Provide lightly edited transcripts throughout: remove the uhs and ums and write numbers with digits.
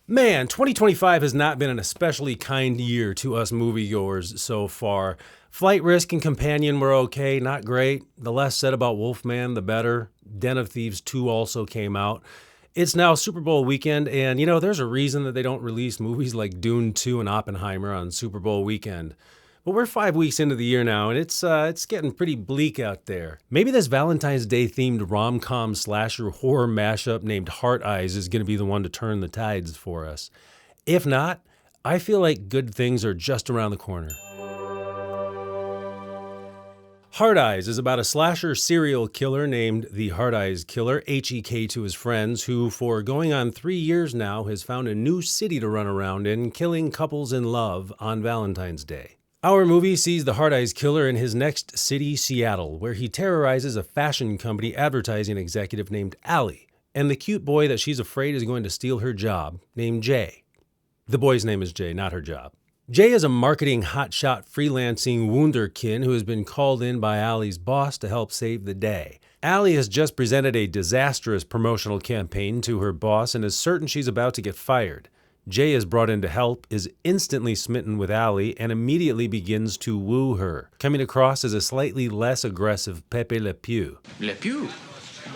Man, 2025 has not been an especially kind year to us moviegoers so far. Flight Risk and Companion were okay, not great. The less said about Wolfman, the better. Den of Thieves 2 also came out. It's now Super Bowl weekend, and there's a reason that they don't release movies like Dune 2 and Oppenheimer on Super Bowl weekend. But we're 5 weeks into the year now, and it's getting pretty bleak out there. Maybe this Valentine's Day themed rom-com slasher horror mashup named Heart Eyes is going to be the one to turn the tides for us. If not, I feel like good things are just around the corner. Heart Eyes is about a slasher serial killer named the Heart Eyes Killer, HEK to his friends, who for going on 3 years now has found a new city to run around in, killing couples in love on Valentine's Day. Our movie sees the Heart Eyes Killer in his next city, Seattle, where he terrorizes a fashion company advertising executive named Allie, and the cute boy that she's afraid is going to steal her job, named Jay. The boy's name is Jay, not her job. Jay is a marketing hotshot freelancing wunderkind who has been called in by Allie's boss to help save the day. Allie has just presented a disastrous promotional campaign to her boss and is certain she's about to get fired. Jay is brought in to help, is instantly smitten with Allie, and immediately begins to woo her, coming across as a slightly less aggressive Pepe Le Pew. Le Pew?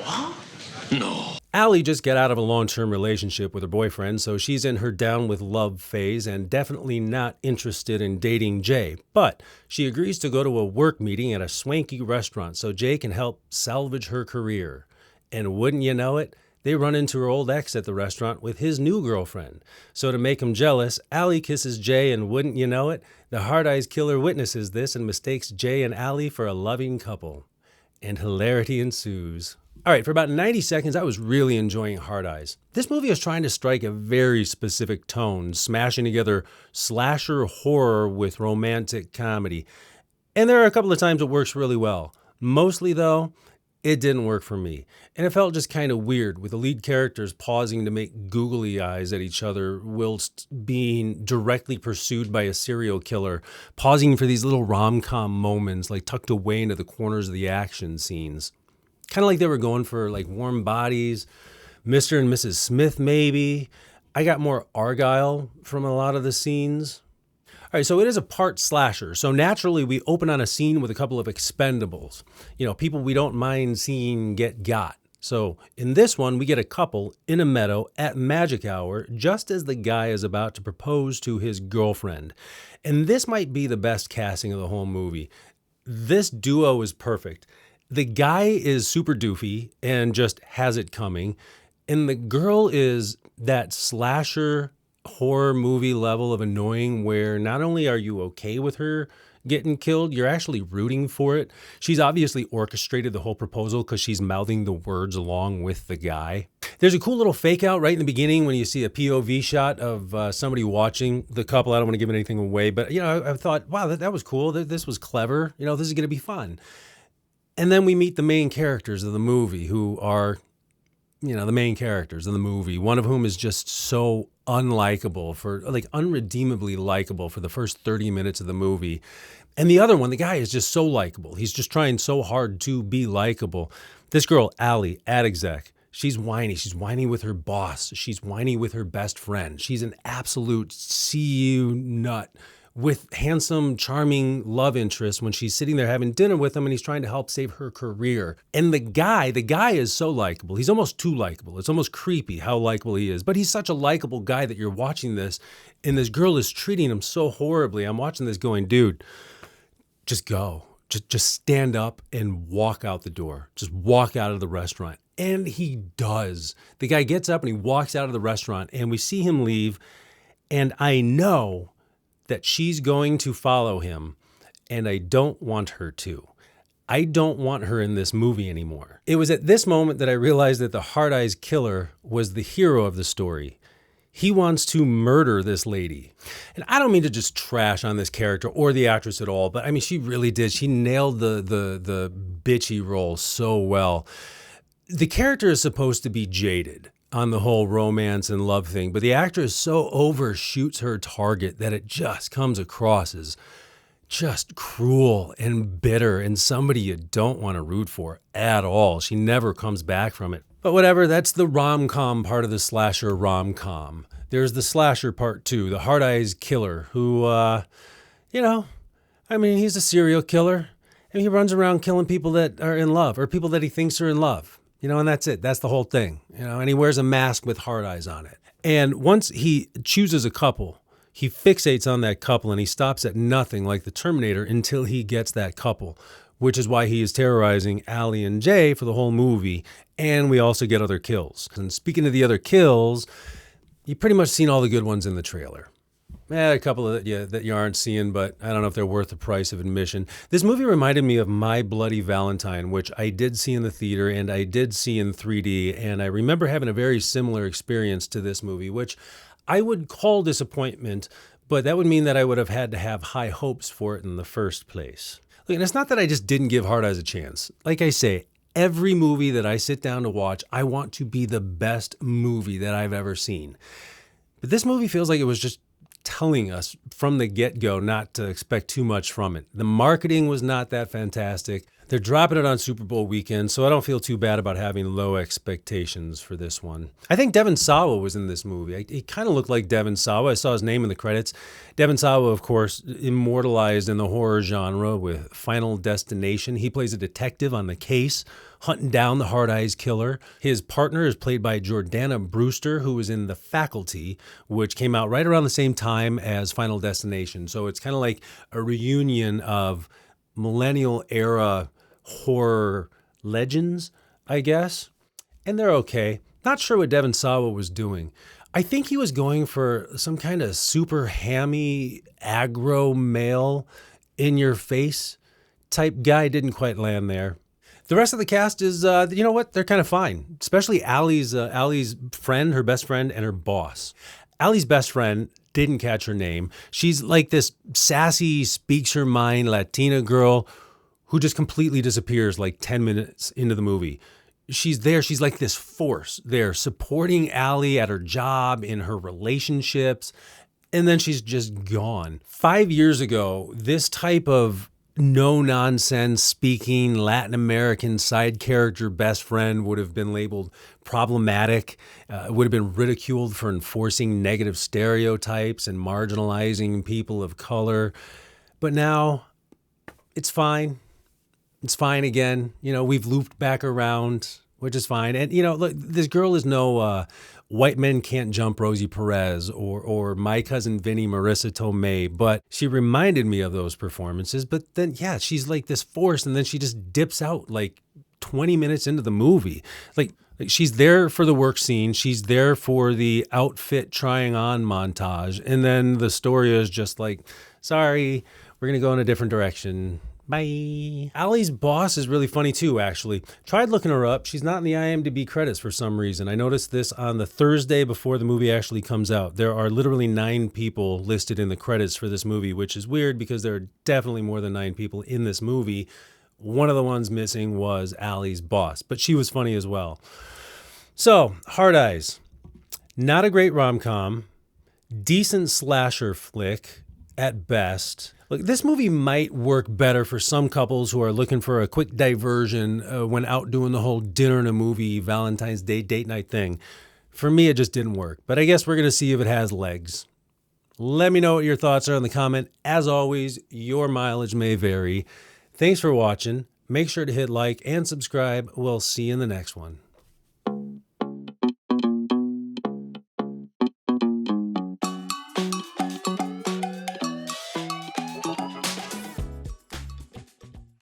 What? No. Allie just got out of a long-term relationship with her boyfriend, so she's in her down with love phase and definitely not interested in dating Jay. But she agrees to go to a work meeting at a swanky restaurant so Jay can help salvage her career. And wouldn't you know it, they run into her old ex at the restaurant with his new girlfriend. So to make him jealous, Allie kisses Jay, and wouldn't you know it, the Heart Eyes Killer witnesses this and mistakes Jay and Allie for a loving couple. And hilarity ensues. All right, for about 90 seconds, I was really enjoying Heart Eyes. This movie is trying to strike a very specific tone, smashing together slasher horror with romantic comedy. And there are a couple of times it works really well. Mostly, though, it didn't work for me. And it felt just kind of weird, with the lead characters pausing to make googly eyes at each other whilst being directly pursued by a serial killer, pausing for these little rom-com moments, like tucked away into the corners of the action scenes. Kind of like they were going for like Warm Bodies, Mr. and Mrs. Smith maybe. I got more Argyle from a lot of the scenes. All right, so it is a part slasher. So naturally, we open on a scene with a couple of expendables. People we don't mind seeing get got. So in this one, we get a couple in a meadow at magic hour, just as the guy is about to propose to his girlfriend. And this might be the best casting of the whole movie. This duo is perfect. The guy is super doofy and just has it coming. And the girl is that slasher horror movie level of annoying where not only are you okay with her getting killed, you're actually rooting for it. She's obviously orchestrated the whole proposal because she's mouthing the words along with the guy. There's a cool little fake out right in the beginning when you see a POV shot of somebody watching the couple. I don't want to give anything away, but I thought, wow, that was cool. This was clever. This is going to be fun. And then we meet the main characters of the movie who are, the main characters of the movie, one of whom is just so unlikable, unredeemably likable for the first 30 minutes of the movie. And the other one, the guy is just so likable. He's just trying so hard to be likable. This girl, Allie, ad exec, she's whiny. She's whiny with her boss. She's whiny with her best friend. She's an absolute CU nut with handsome, charming love interest when she's sitting there having dinner with him and he's trying to help save her career. And the guy is so likable. He's almost too likable. It's almost creepy how likable he is. But he's such a likable guy that you're watching this and this girl is treating him so horribly. I'm watching this going, dude, just go. Just stand up and walk out the door. Just walk out of the restaurant. And he does. The guy gets up and he walks out of the restaurant and we see him leave. And I know that she's going to follow him, and I don't want her to. I don't want her in this movie anymore. It was at this moment that I realized that the Heart Eyes Killer was the hero of the story. He wants to murder this lady. And I don't mean to just trash on this character or the actress at all, but I mean, she really did. She nailed the bitchy role so well. The character is supposed to be jaded on the whole romance and love thing, but the actress so overshoots her target that it just comes across as just cruel and bitter and somebody you don't want to root for at all. She never comes back from it. But whatever, that's the rom-com part of the slasher rom-com. There's the slasher part 2, the Hard Eyes Killer, who, he's a serial killer. And he runs around killing people that are in love or people that he thinks are in love, and that's it. That's the whole thing, and he wears a mask with hard eyes on it. And once he chooses a couple, he fixates on that couple and he stops at nothing like the Terminator until he gets that couple, which is why he is terrorizing Allie and Jay for the whole movie. And we also get other kills. And speaking of the other kills, you've pretty much seen all the good ones in the trailer. A couple of that you aren't seeing, but I don't know if they're worth the price of admission. This movie reminded me of My Bloody Valentine, which I did see in the theater and I did see in 3D. And I remember having a very similar experience to this movie, which I would call disappointment, but that would mean that I would have had to have high hopes for it in the first place. Look, and it's not that I just didn't give Hard Eyes a chance. Like I say, every movie that I sit down to watch, I want to be the best movie that I've ever seen. But this movie feels like it was just telling us from the get-go not to expect too much from it. The marketing was not that fantastic. They're dropping it on Super Bowl weekend, so I don't feel too bad about having low expectations for this one. I think Devon Sawa was in this movie. He kind of looked like Devon Sawa. I saw his name in the credits. Devon Sawa, of course, immortalized in the horror genre with Final Destination. He plays a detective on the case, hunting down the Hard Eyes Killer. His partner is played by Jordana Brewster, who was in The Faculty, which came out right around the same time as Final Destination. So it's kind of like a reunion of millennial era horror legends, I guess. And they're okay. Not sure what Devon Sawa was doing. I think he was going for some kind of super hammy, aggro male, in your face type guy. Didn't quite land there. The rest of the cast is, they're kind of fine. Especially Allie's friend, her best friend, and her boss. Allie's best friend, didn't catch her name. She's like this sassy, speaks her mind Latina girl who just completely disappears like 10 minutes into the movie. She's there. She's like this force there supporting Allie at her job, in her relationships, and then she's just gone. 5 years ago, this type of no-nonsense speaking Latin American side character best friend would have been labeled problematic, would have been ridiculed for enforcing negative stereotypes and marginalizing people of color. But now it's fine. It's fine again. We've looped back around, which is fine. And, look, this girl is no White Men Can't Jump Rosie Perez or My Cousin Vinny Marissa Tomei, but she reminded me of those performances. But then, yeah, she's like this force, and then she just dips out like 20 minutes into the movie. Like she's there for the work scene. She's there for the outfit trying on montage. And then the story is just like, sorry, we're going to go in a different direction. Bye. Allie's boss is really funny too, actually. Tried looking her up. She's not in the IMDb credits for some reason. I noticed this on the Thursday before the movie actually comes out. There are literally 9 people listed in the credits for this movie, which is weird because there are definitely more than 9 people in this movie. One of the ones missing was Allie's boss, but she was funny as well. So, Hard Eyes. Not a great rom-com. Decent slasher flick at best. Look, this movie might work better for some couples who are looking for a quick diversion when out doing the whole dinner and a movie, Valentine's Day date night thing. For me, it just didn't work. But I guess we're going to see if it has legs. Let me know what your thoughts are in the comment. As always, your mileage may vary. Thanks for watching. Make sure to hit like and subscribe. We'll see you in the next one.